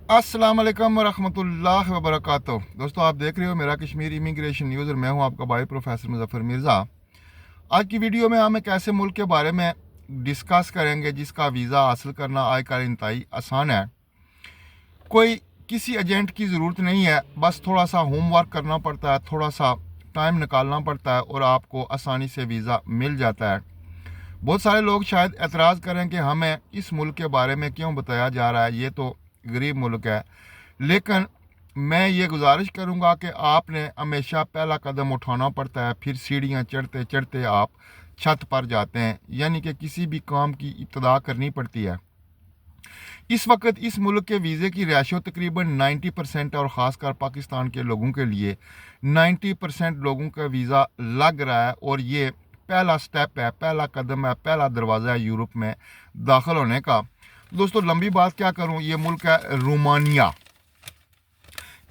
अस्सलाम वालेकुम वरहमतुल्लाहि वबरकातुहू। दोस्तों, आप देख रहे हो मेरा कश्मीर इमिग्रेशन न्यूज़ और मैं हूं आपका भाई प्रोफेसर मुजफ्फर मिर्ज़ा। आज की वीडियो में हम एक ऐसे मुल्क के बारे में डिस्कस करेंगे जिसका वीज़ा हासिल करना आजकल इंतहाई आसान है। कोई किसी एजेंट की ज़रूरत नहीं है, बस थोड़ा सा होमवर्क करना पड़ता है, थोड़ा सा टाइम निकालना पड़ता है और आपको आसानी से वीज़ा मिल जाता है। बहुत सारे लोग शायद एतराज़ करें कि हमें इस मुल्क के बारे में क्यों बताया जा रहा है, ये तो गरीब मुल्क है। लेकिन मैं ये गुजारिश करूँगा कि आपने हमेशा पहला कदम उठाना पड़ता है, फिर सीढ़ियाँ चढ़ते चढ़ते आप छत पर जाते हैं, यानी कि किसी भी काम की इब्तदा करनी पड़ती है। इस वक्त इस मुल्क के वीज़े की रेशो तकरीबन 90% और ख़ासकर पाकिस्तान के लोगों के लिए 90% लोगों का वीज़ा लग रहा है और ये पहला स्टेप है, पहला कदम है, पहला दरवाज़ा है यूरोप में दाखिल होने का। दोस्तों, लंबी बात क्या करूं, ये मुल्क है रोमानिया।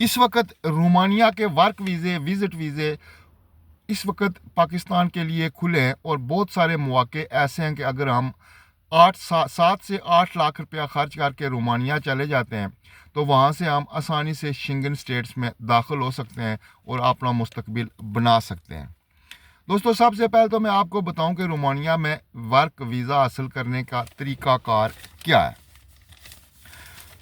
इस वक्त रोमानिया के वर्क वीज़े, विज़िट वीज़े इस वक्त पाकिस्तान के लिए खुले हैं और बहुत सारे मौके ऐसे हैं कि अगर हम 7 से 8 लाख रुपया खर्च करके रोमानिया चले जाते हैं तो वहाँ से हम आसानी से शेंगन स्टेट्स में दाखिल हो सकते हैं और अपना मुस्तकबिल बना सकते हैं। दोस्तों, सबसे पहले तो मैं आपको बताऊं कि रोमानिया में वर्क वीज़ा हासिल करने का तरीक़ाकार क्या है।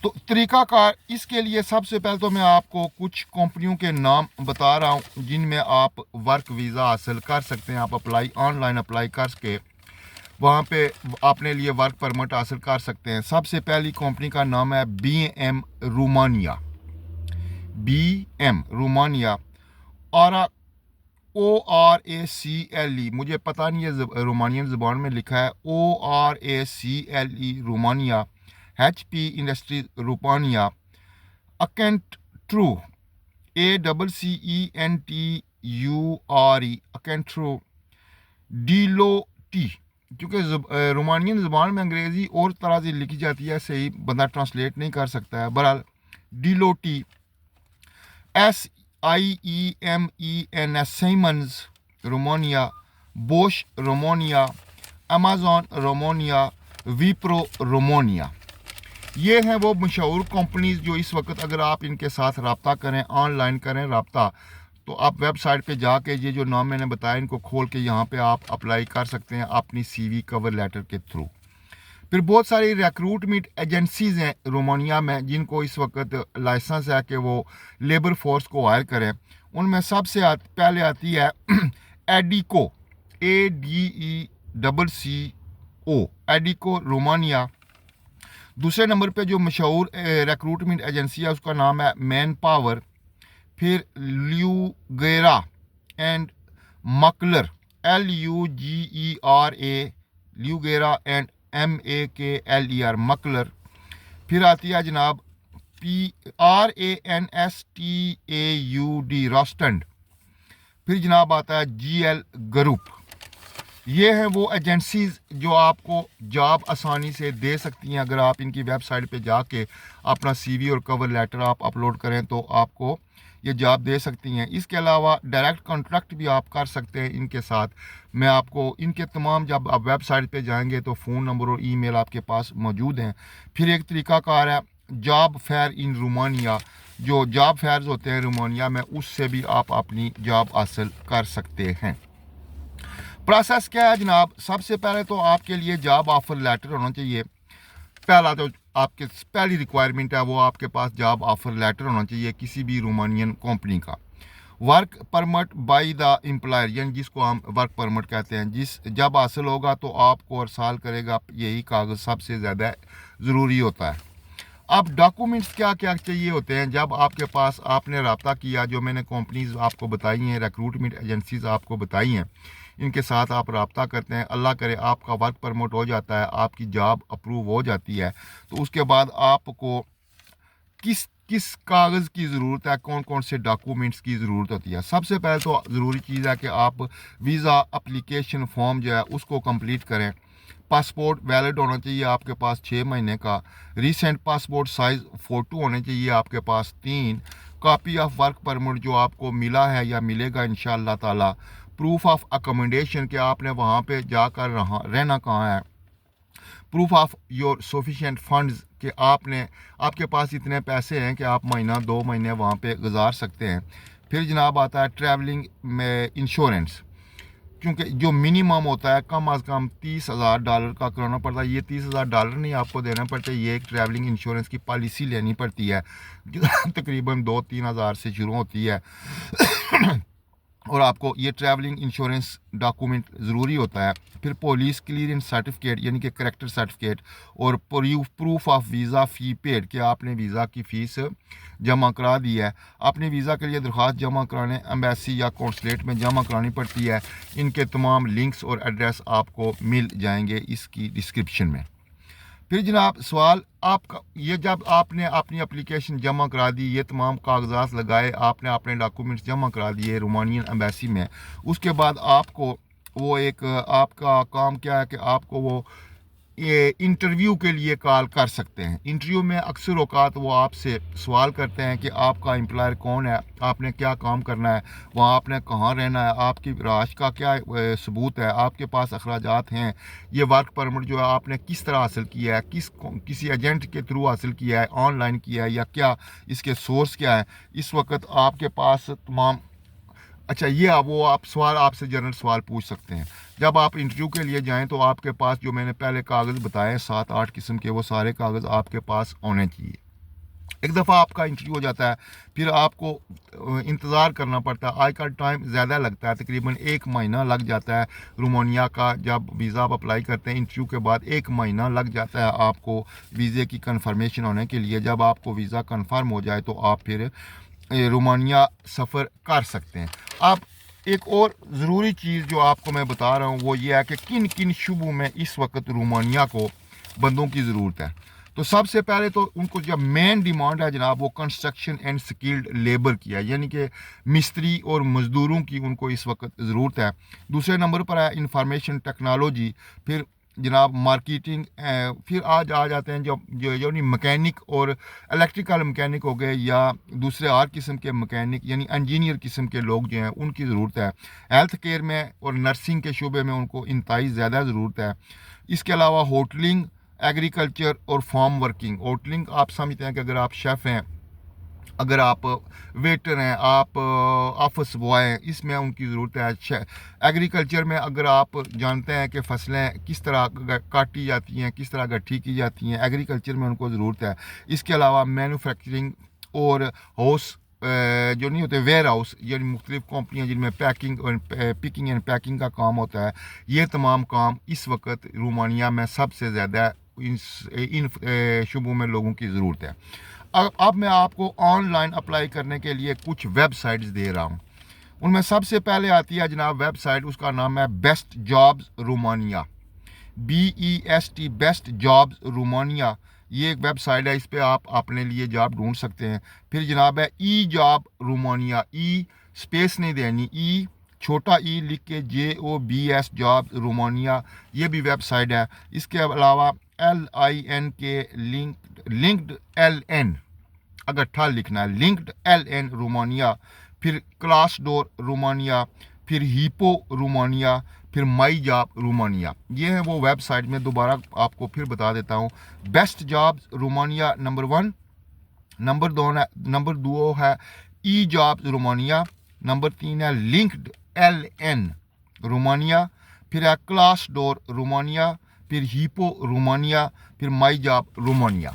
तो तरीक़ाकार इसके लिए सबसे पहले तो मैं आपको कुछ कंपनियों के नाम बता रहा हूं जिनमें आप वर्क वीज़ा हासिल कर सकते हैं। आप ऑनलाइन अप्लाई करके वहाँ पे अपने लिए वर्क परमिट हासिल कर सकते हैं। सबसे पहली कंपनी का नाम है BM रोमानिया। BM रोमानिया और ORACLE, मुझे पता नहीं है रोमानियन ज़बान में लिखा है ORACLE Romania. HP industries Romania. Accenture, ACCENTURE Accenture. Deloitte, क्योंकि रोमानियन ज़बान में अंग्रेज़ी और तरह से लिखी जाती है, सही बंदा ट्रांसलेट नहीं कर सकता है। बहरहाल Deloitte. SIEMENS Siemens Romania. Bosch Romania. Amazon Romania. Wipro Romania. ये हैं वो मशहूर कंपनीज जो इस वक्त अगर आप इनके साथ रब्ता करें, ऑनलाइन करें रब्ता, तो आप वेबसाइट पे जाके ये जो नाम मैंने बताया इनको खोल के यहाँ पे आप अप्लाई कर सकते हैं अपनी CV कवर लेटर के थ्रू। फिर बहुत सारी रिक्रूटमेंट एजेंसीज़ हैं रोमानिया में जिनको इस वक्त लाइसेंस है कि वो लेबर फोर्स को हायर करें। उनमें सबसे पहले आती है एडिको, ADECCO, एडिको रोमानिया। दूसरे नंबर पे जो मशहूर रिक्रूटमेंट एजेंसी है उसका नाम है मैन पावर। फिर ल्यूगेरा एंड मकलर, LUGERA, ल्यूगेरा एंड MAKLER मकलर। फिर आती है जनाब RANSTAUD रोस्टंड। फिर जनाब आता है GL ग्रुप। ये हैं वो एजेंसीज जो आपको जॉब आसानी से दे सकती हैं। अगर आप इनकी वेबसाइट पे जाके अपना CV और कवर लेटर आप अपलोड करें तो आपको ये जॉब दे सकती हैं। इसके अलावा डायरेक्ट कॉन्ट्रैक्ट भी आप कर सकते हैं इनके साथ। मैं आपको इनके तमाम, जब आप वेबसाइट पे जाएंगे तो फ़ोन नंबर और ईमेल आपके पास मौजूद हैं। फिर एक तरीक़ाकार है जॉब फेयर इन रोमानिया। जो जॉब फेयर्स होते हैं रोमानिया में, उससे भी आप अपनी जॉब हासिल कर सकते हैं। प्रोसेस क्या है जनाब, सबसे पहले तो आपके लिए जॉब ऑफर लेटर होना चाहिए। पहला तो आपके पहली रिक्वायरमेंट है वो आपके पास जॉब ऑफर लेटर होना चाहिए किसी भी रोमानियन कंपनी का। Work permit by the employer, यानी जिसको हम वर्क परमिट कहते हैं, जब हासिल होगा तो आपको हर साल करेगा, यही कागज़ सबसे ज़्यादा ज़रूरी होता है। अब डॉक्यूमेंट्स क्या क्या चाहिए होते हैं जब आपके पास आपने रब्ता किया, जो मैंने कंपनीज आपको बताई हैं, रिक्रूटमेंट एजेंसीज आपको बताई हैं, इनके साथ आप रब्ता करते हैं, अल्लाह करे आपका वर्क परमिट हो जाता है, आपकी जॉब अप्रूव हो जाती है, तो उसके बाद आपको किस किस कागज़ की ज़रूरत है, कौन कौन से डॉक्यूमेंट्स की ज़रूरत होती है। सबसे पहले तो ज़रूरी चीज़ है कि आप वीज़ा अप्लीकेशन फॉर्म जो है उसको कंप्लीट करें। पासपोर्ट वैलिड होना चाहिए आपके पास 6 महीने का। रीसेंट पासपोर्ट साइज़ फ़ोटो होने चाहिए आपके पास 3। कॉपी ऑफ वर्क परमिट जो आपको मिला है या मिलेगा इंशाअल्लाह ताला। प्रूफ ऑफ अकोमोडेशन, कि आपने वहाँ पे जाकर रहना कहाँ है। Proof of your sufficient funds कि आपके पास इतने पैसे हैं कि आप महीना 2 महीने वहाँ पे गुजार सकते हैं। फिर जनाब आता है ट्रैवलिंग में इंश्योरेंस, क्योंकि जो मिनिमम होता है कम अज़ कम $30,000 का कराना पड़ता है। ये $30,000 नहीं आपको देना पड़ता, ये एक ट्रैवलिंग इंश्योरेंस की पॉलिसी लेनी पड़ती है जो तकरीबन 2-3 हज़ार से शुरू होती है। और आपको ये ट्रैवलिंग इंश्योरेंस डॉक्यूमेंट ज़रूरी होता है। फिर पुलिस क्लियरेंस सर्टिफिकेट यानी कि करैक्टर सर्टिफिकेट, और proof of visa fee paid कि आपने वीज़ा की फ़ीस जमा करा दी है। अपने वीज़ा के लिए दरख्वास्त जमा कराने एम्बेसी या कौंसलेट में जमा करानी पड़ती है। इनके तमाम लिंक्स और एड्रेस आपको मिल जाएंगे इसकी डिस्क्रिप्शन में। फिर जनाब सवाल आपका ये, जब आपने अपनी एप्लीकेशन जमा करा दी, ये तमाम कागजात लगाए, आपने अपने डॉक्यूमेंट्स जमा करा दिए रोमानियन एम्बेसी में, उसके बाद आपको वो एक आपका काम क्या है कि आपको वो ये इंटरव्यू के लिए कॉल कर सकते हैं। इंटरव्यू में अक्सर औकात वो आपसे सवाल करते हैं कि आपका एम्प्लॉयर कौन है, आपने क्या काम करना है, वहाँ आपने कहाँ रहना है, आपकी राश का क्या सबूत है, आपके पास अखराजात हैं, ये वर्क परमिट जो है आपने किस तरह हासिल किया है, किसी एजेंट के थ्रू हासिल किया है, ऑनलाइन किया है या क्या, इसके सोर्स क्या है। इस वक्त आपके पास तमाम अच्छा ये वो आप सवाल आपसे जनरल सवाल पूछ सकते हैं। जब आप इंटरव्यू के लिए जाएं तो आपके पास जो मैंने पहले कागज़ बताए 7-8 किस्म के, वो सारे कागज़ आपके पास होने चाहिए। एक दफ़ा आपका इंटरव्यू हो जाता है, फिर आपको इंतज़ार करना पड़ता है। आज का टाइम ज़्यादा लगता है, तकरीबन 1 महीना लग जाता है रोमानिया का। जब वीज़ा आप अप्लाई करते हैं इंटरव्यू के बाद 1 महीना लग जाता है आपको वीज़े की कन्फर्मेशन होने के लिए। जब आपको वीज़ा कन्फर्म हो जाए तो आप फिर रोमानिया सफ़र कर सकते हैं। अब एक और ज़रूरी चीज़ जो आपको मैं बता रहा हूँ वो ये है कि किन किन शुबों में इस वक्त रोमानिया को बंदों की ज़रूरत है। तो सबसे पहले तो उनको जब मेन डिमांड है जनाब वो कंस्ट्रक्शन एंड स्किल्ड लेबर की है, यानी कि मिस्त्री और मज़दूरों की उनको इस वक्त ज़रूरत है। दूसरे नंबर पर है इंफॉर्मेशन टेक्नोलॉजी, फिर जनाब मार्केटिंग, फिर आज आ जाते हैं जो नहीं मैकेनिक और इलेक्ट्रिकल मैकेनिक हो गए या दूसरे हर किस्म के मैकेनिक यानी इंजीनियर किस्म के लोग जो हैं उनकी ज़रूरत है। हेल्थ केयर में और नर्सिंग के शोबे में उनको इंतहाई ज़्यादा ज़रूरत है। इसके अलावा होटलिंग, एग्रीकल्चर और फार्म वर्किंग। होटलिंग आप समझते हैं कि अगर आप शेफ़ हैं, अगर आप वेटर हैं, आप ऑफिस बॉय हैं, इसमें उनकी ज़रूरत है। एग्रीकल्चर में अगर आप जानते हैं कि फसलें किस तरह काटी जाती हैं, किस तरह गट्ठी की जाती हैं, एग्रीकल्चर में उनको ज़रूरत है। इसके अलावा मैन्युफैक्चरिंग और हाउस जो नहीं होते वेयर हाउस, यानी मुख्तलिफ कंपनियाँ जिनमें पैकिंग और पिकिंग एंड पैकिंग का काम होता है, ये तमाम काम इस वक्त रोमानिया में सबसे ज़्यादा इन शुबों में लोगों की ज़रूरत है। अब मैं आपको ऑनलाइन अप्लाई करने के लिए कुछ वेबसाइट्स दे रहा हूँ। उनमें सबसे पहले आती है जनाब वेबसाइट, उसका नाम है best jobs Romania, BEST best jobs Romania. ये एक वेबसाइट है, इस पर आप अपने लिए जॉब ढूंढ सकते हैं। फिर जनाब है ई जॉब रोमानिया, ई स्पेस नहीं देनी, ई छोटा ई लिख के JOBS जॉब रोमानिया, ये भी वेबसाइट है। इसके अलावा LINK लिंक्ड LN अगर ठा लिखना है, लिंक्ड LN रोमानिया, फिर क्लास डोर रोमानिया, फिर हीपो रोमानिया, फिर माई जॉब रोमानिया। ये है वो वेबसाइट। में दोबारा आपको फिर बता देता हूँ। Best jobs Romania number 1, number 2 है ई जॉब्स रोमानिया, नंबर 3 है लिंक्ड LN रोमानिया, फिर है क्लास डोर रोमानिया, फिर हीपो रोमानिया, फिर माई जॉब रोमानिया।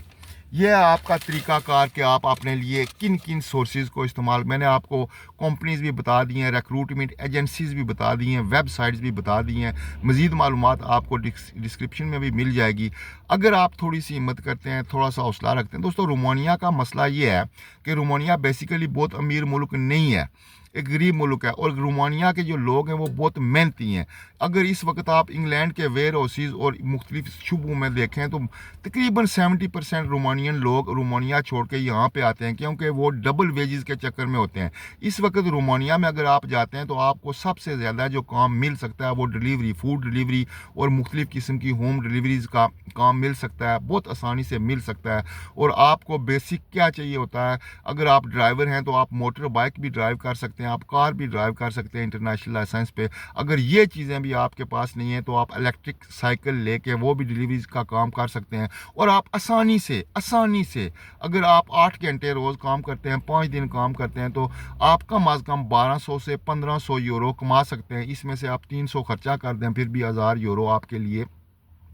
ये है आपका तरीक़ाकार कि आप अपने लिए किन किन सोर्सेज को इस्तेमाल। मैंने आपको कंपनीज़ भी बता दी हैं, रिक्रूटमेंट एजेंसीज़ भी बता दी हैं, वेबसाइट्स भी बता दी हैं। मज़ीद मालूमात आपको डिस्क्रिप्शन में भी मिल जाएगी अगर आप थोड़ी सी हिम्मत करते हैं, थोड़ा सा हौसला रखते हैं। दोस्तों रोमानिया का मसला ये है कि रोमानिया बेसिकली बहुत अमीर मुल्क नहीं है, एक गरीब मुल्क है। और रोमानिया के जो लोग हैं वो बहुत मेहनती हैं। अगर इस वक्त आप इंग्लैंड के वेयर हाउसेज और मुख्तलिफ शुबों में देखें तो तकरीबन 70% रोमानियन लोग रोमानिया छोड़ के यहाँ पे आते हैं, क्योंकि वो डबल वेजेस के चक्कर में होते हैं। इस वक्त रोमानिया में अगर आप जाते हैं तो आपको सबसे ज़्यादा जो काम मिल सकता है वो डिलीवरी, फूड डिलीवरी और मुख्तलिफ किस्म की होम डिलीवरीज़ का काम मिल सकता है, बहुत आसानी से मिल सकता है। और आपको बेसिक क्या चाहिए होता है, अगर आप ड्राइवर हैं तो आप मोटर बाइक भी ड्राइव कर सकते हैं। सकते हैं, आप कार भी ड्राइव कर सकते हैं इंटरनेशनल लाइसेंस पे। अगर ये चीज़ें भी आपके पास नहीं है तो आप इलेक्ट्रिक साइकिल लेके वो भी डिलीवरीज का काम कर सकते हैं। और आप आसानी से अगर आप 8 घंटे रोज़ काम करते हैं, 5 दिन काम करते हैं, तो आप कम अज़ कम 1200 से 1500 यूरो कमा सकते हैं। इसमें से आप 300 खर्चा कर दें, फिर भी 1000 यूरो आपके लिए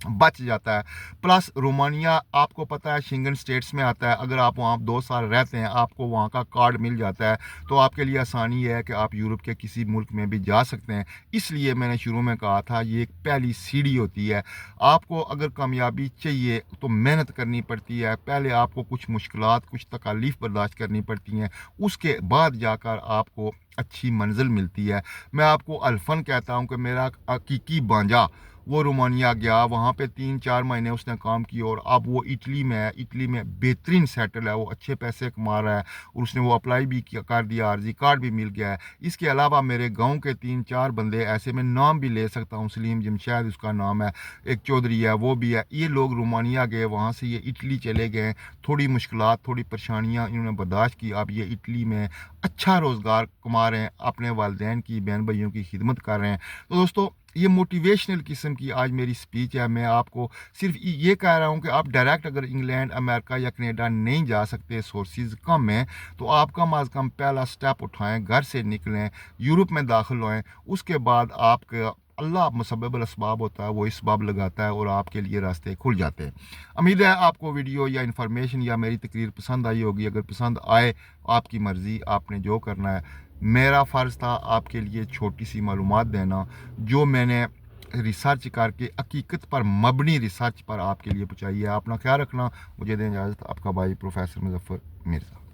बच जाता है। प्लस रोमानिया आपको पता है शेंगन स्टेट्स में आता है। अगर आप वहाँ 2 साल रहते हैं, आपको वहाँ का कार्ड मिल जाता है, तो आपके लिए आसानी है कि आप यूरोप के किसी मुल्क में भी जा सकते हैं। इसलिए मैंने शुरू में कहा था ये एक पहली सीढ़ी होती है। आपको अगर कामयाबी चाहिए तो मेहनत करनी पड़ती है। पहले आपको कुछ मुश्किलात, कुछ तकालीफ बर्दाश्त करनी पड़ती हैं, उसके बाद जाकर आपको अच्छी मंजिल मिलती है। मैं आपको अल्फन कहता हूँ कि मेरा हकीकी भांजा वो रोमानिया गया, वहाँ पे 3-4 महीने उसने काम किया और अब वो इटली में है। इटली में बेहतरीन सेटल है, वो अच्छे पैसे कमा रहा है और उसने वो अप्लाई भी किया, कर दिया, आरजी कार्ड भी मिल गया है। इसके अलावा मेरे गांव के 3-4 बंदे ऐसे, मैं नाम भी ले सकता हूँ, सलीम जमशेद उसका नाम है, एक चौधरी है, वो भी है। ये लोग रोमानिया गए, वहाँ से ये इटली चले गए। थोड़ी मुश्किलात, थोड़ी परेशानियाँ इन्होंने बर्दाश्त की, अब ये इटली में अच्छा रोज़गार कमा रहे हैं, अपने वालिदैन की, बहन भाइयों की खिदमत कर रहे हैं। तो दोस्तों, ये मोटिवेशनल किस्म की आज मेरी स्पीच है। मैं आपको सिर्फ ये कह रहा हूँ कि आप डायरेक्ट अगर इंग्लैंड, अमेरिका या कनाडा नहीं जा सकते, सोर्सेज कम हैं, तो आप कम अज़ कम पहला स्टेप उठाएं, घर से निकलें, यूरोप में दाखिल होएं। उसके बाद आपका अल्लाह मुसब्बिबुल असबाब होता है, वो इसबाब लगाता है और आपके लिए रास्ते खुल जाते हैं। उम्मीद है आपको वीडियो या इन्फॉर्मेशन या मेरी तकरीर पसंद आई होगी। अगर पसंद आए, आपकी मर्ज़ी, आपने जो करना है। मेरा फ़र्ज़ था आपके लिए छोटी सी मालूमात देना, जो मैंने रिसर्च करके हकीकत पर मबनी रिसर्च पर आपके लिए पहुँचाई है। अपना ख्याल रखना। मुझे दें इजाज़त। आपका भाई प्रोफेसर मुज़फ़्फ़र मिर्ज़ा।